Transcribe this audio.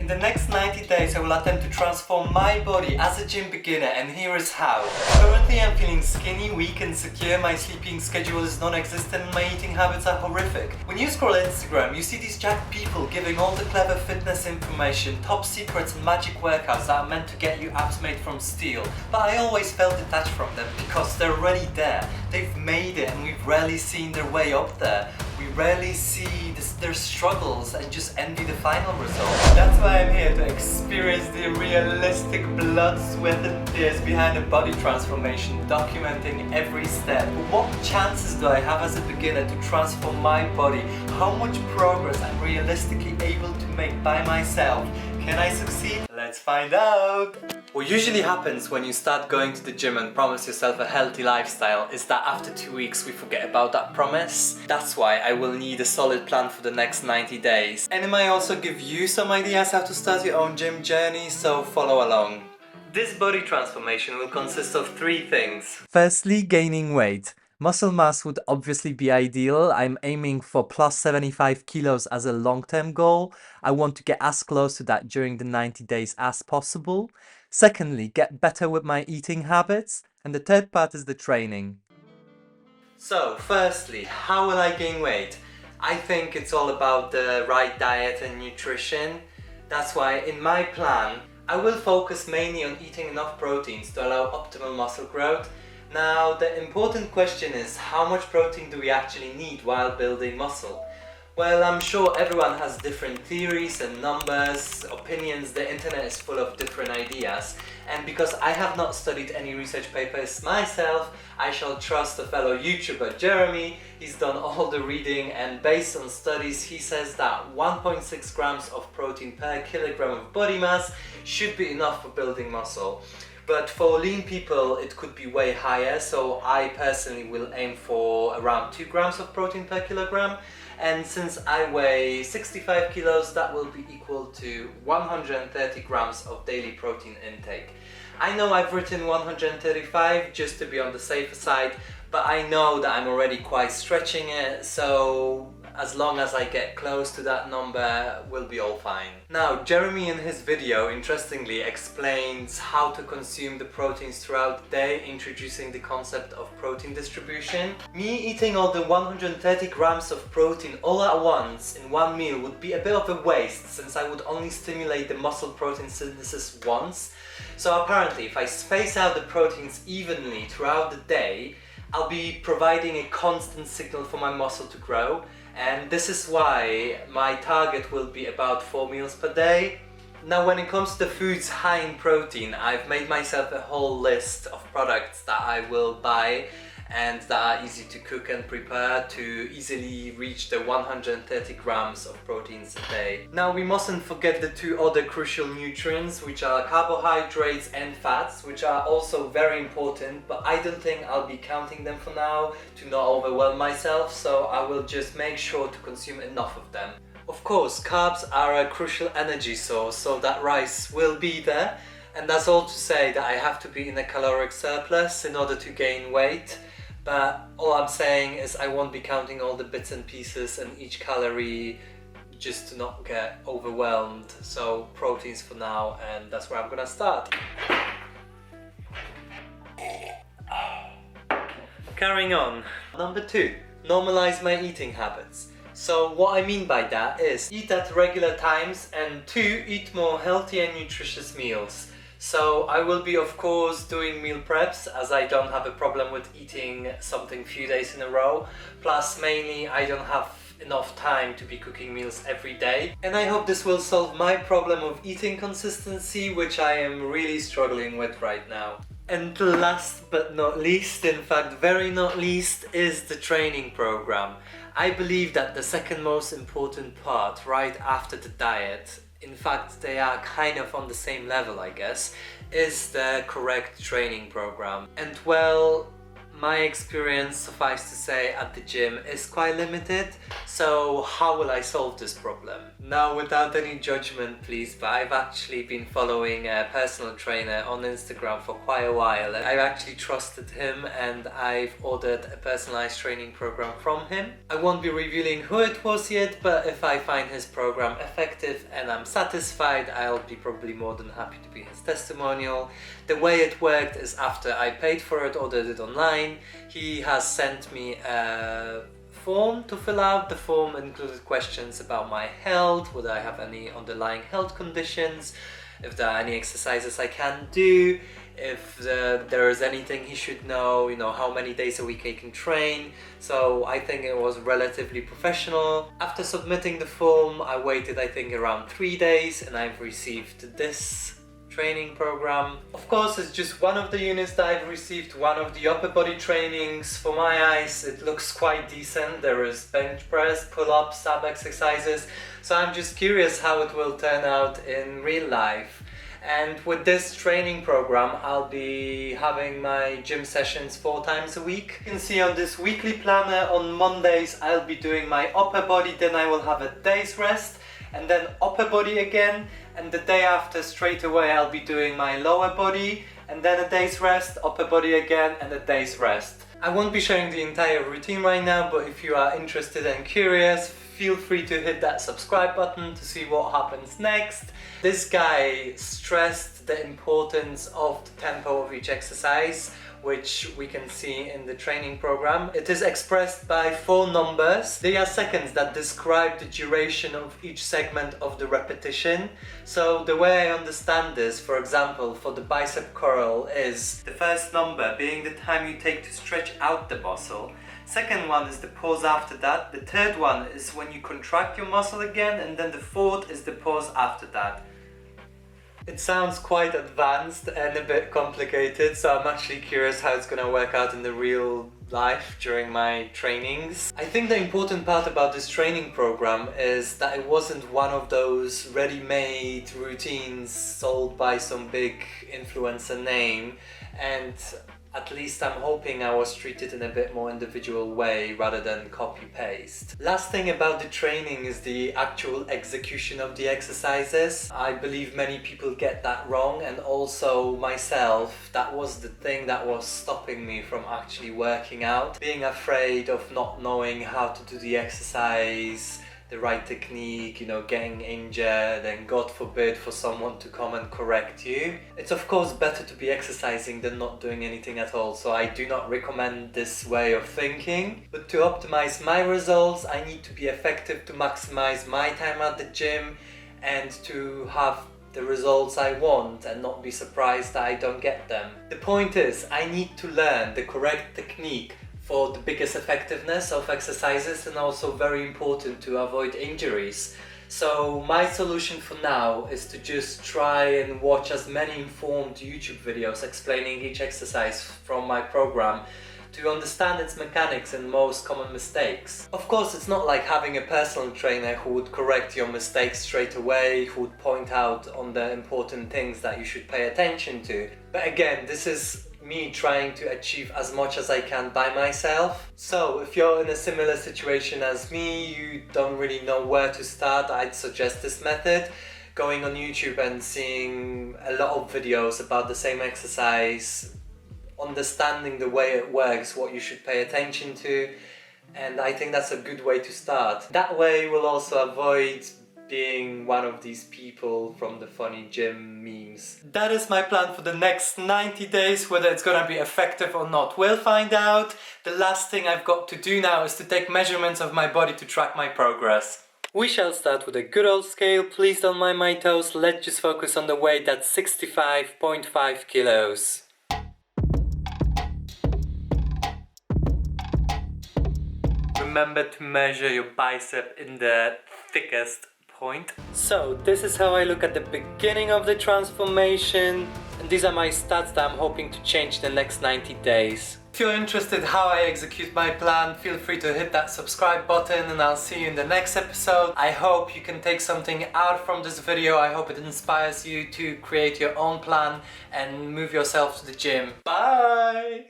In the next 90 days I will attempt to transform my body as a gym beginner, and here is how. Currently I'm feeling skinny, weak and secure, my sleeping schedule is non-existent and my eating habits are horrific. When you scroll Instagram you see these jacked people giving all the clever fitness information, top secrets and magic workouts that are meant to get you abs made from steel. But I always felt detached from them because they're already there. They've made it and we've rarely seen their way up there. We rarely see their struggles and just envy the final result. That's why I'm here to experience the realistic blood, sweat and tears behind a body transformation, documenting every step. What chances do I have as a beginner to transform my body? How much progress I'm realistically able to make by myself? Can I succeed? Let's find out! What usually happens when you start going to the gym and promise yourself a healthy lifestyle is that after 2 weeks we forget about that promise. That's why I will need a solid plan for the next 90 days. And it might also give you some ideas how to start your own gym journey, so follow along. This body transformation will consist of 3 things. Firstly, gaining weight. Muscle mass would obviously be ideal. I'm aiming for plus 75 kilos as a long-term goal. I want to get as close to that during the 90 days as possible. Secondly, get better with my eating habits. And the third part is the training. So, firstly, how will I gain weight? I think it's all about the right diet and nutrition. That's why in my plan, I will focus mainly on eating enough proteins to allow optimal muscle growth. Now, the important question is, how much protein do we actually need while building muscle? Well, I'm sure everyone has different theories and numbers, opinions. The internet is full of different ideas. And because I have not studied any research papers myself, I shall trust a fellow YouTuber, Jeremy. He's done all the reading, and based on studies, he says that 1.6 grams of protein per kilogram of body mass should be enough for building muscle. But for lean people it could be way higher, so I personally will aim for around 2 grams of protein per kilogram. And since I weigh 65 kilos, that will be equal to 130 grams of daily protein intake. I know I've written 135 just to be on the safer side, but I know that I'm already quite stretching it, so as long as I get close to that number, we'll be all fine. Now, Jeremy in his video interestingly explains how to consume the proteins throughout the day, introducing the concept of protein distribution. Me eating all the 130 grams of protein all at once in one meal would be a bit of a waste, since I would only stimulate the muscle protein synthesis once. So apparently, if I space out the proteins evenly throughout the day, I'll be providing a constant signal for my muscle to grow. And this is why my target will be about 4 meals per day. Now, when it comes to foods high in protein, I've made myself a whole list of products that I will buy and that are easy to cook and prepare to easily reach the 130 grams of proteins a day. Now, we mustn't forget the 2 other crucial nutrients, which are carbohydrates and fats, which are also very important, but I don't think I'll be counting them for now to not overwhelm myself, so I will just make sure to consume enough of them. Of course, carbs are a crucial energy source, so that rice will be there, and that's all to say that I have to be in a caloric surplus in order to gain weight. But all I'm saying is I won't be counting all the bits and pieces and each calorie just to not get overwhelmed. So proteins for now, and that's where I'm gonna start. Carrying on. Number 2, normalize my eating habits. So what I mean by that is eat at regular times, and 2, eat more healthy and nutritious meals. So I will be of course doing meal preps, as I don't have a problem with eating something few days in a row. Plus mainly I don't have enough time to be cooking meals every day. And I hope this will solve my problem of eating consistency, which I am really struggling with right now. And last but not least, in fact very not least, is the training program. I believe that the second most important part right after the diet, in fact they are kind of on the same level I guess, is the correct training program. And well, My experience, suffice to say, at the gym is quite limited, so how will I solve this problem? Now, without any judgment please, but I've actually been following a personal trainer on Instagram for quite a while. I've actually trusted him and I've ordered a personalized training program from him. I won't be revealing who it was yet, but if I find his program effective and I'm satisfied, I'll be probably more than happy to be his testimonial. The way it worked is after I paid for it, ordered it online, he has sent me a form to fill out. The form included questions about my health, whether I have any underlying health conditions, if there are any exercises I can do, if there is anything he should know, you know, how many days a week I can train. So I think it was relatively professional. After submitting the form, I waited I think around 3 days and I've received this training program. Of course, it's just one of the units that I've received, one of the upper body trainings. For my eyes, it looks quite decent. There is bench press, pull-ups, ab exercises. So I'm just curious how it will turn out in real life. And with this training program, I'll be having my gym sessions 4 times a week. You can see on this weekly planner, on Mondays, I'll be doing my upper body, then I will have a day's rest, and then upper body again, and the day after straight away I'll be doing my lower body, and then a day's rest, upper body again, and a day's rest. I won't be sharing the entire routine right now, but if you are interested and curious, feel free to hit that subscribe button to see what happens next. This guy stressed the importance of the tempo of each exercise, which we can see in the training program. It is expressed by 4 numbers. They are seconds that describe the duration of each segment of the repetition. So the way I understand this, for example, for the bicep curl, is the first number being the time you take to stretch out the muscle. Second one is the pause after that. The third one is when you contract your muscle again, and then the fourth is the pause after that. It sounds quite advanced and a bit complicated, so I'm actually curious how it's gonna work out in the real life during my trainings. I think the important part about this training program is that it wasn't one of those ready-made routines sold by some big influencer name, and at least I'm hoping I was treated in a bit more individual way rather than copy-paste. Last thing about the training is the actual execution of the exercises. I believe many people get that wrong, and also myself, that was the thing that was stopping me from actually working out. Being afraid of not knowing how to do the exercise, the right technique, you know, getting injured, and God forbid for someone to come and correct you. It's of course better to be exercising than not doing anything at all, so I do not recommend this way of thinking. But to optimize my results, I need to be effective to maximize my time at the gym and to have the results I want and not be surprised that I don't get them. The point is, I need to learn the correct technique for the biggest effectiveness of exercises, and also very important to avoid injuries. So my solution for now is to just try and watch as many informed YouTube videos explaining each exercise from my program to understand its mechanics and most common mistakes. Of course, it's not like having a personal trainer who would correct your mistakes straight away, who would point out on the important things that you should pay attention to. But again, this is me trying to achieve as much as I can by myself. So if you're in a similar situation as me, you don't really know where to start, I'd suggest this method. Going on YouTube and seeing a lot of videos about the same exercise, understanding the way it works, what you should pay attention to, and I think that's a good way to start. That way we'll also avoid being one of these people from the funny gym memes. That is my plan for the next 90 days. Whether it's gonna be effective or not, we'll find out. The last thing I've got to do now is to take measurements of my body to track my progress. We shall start with a good old scale. Please don't mind my toes. Let's just focus on the weight. That's 65.5 kilos. Remember to measure your bicep in the thickest point. So this is how I look at the beginning of the transformation, and these are my stats that I'm hoping to change the next 90 days. If you're interested how I execute my plan, feel free to hit that subscribe button, and I'll see you in the next episode. I hope you can take something out from this video. I hope it inspires you to create your own plan and move yourself to the gym. Bye!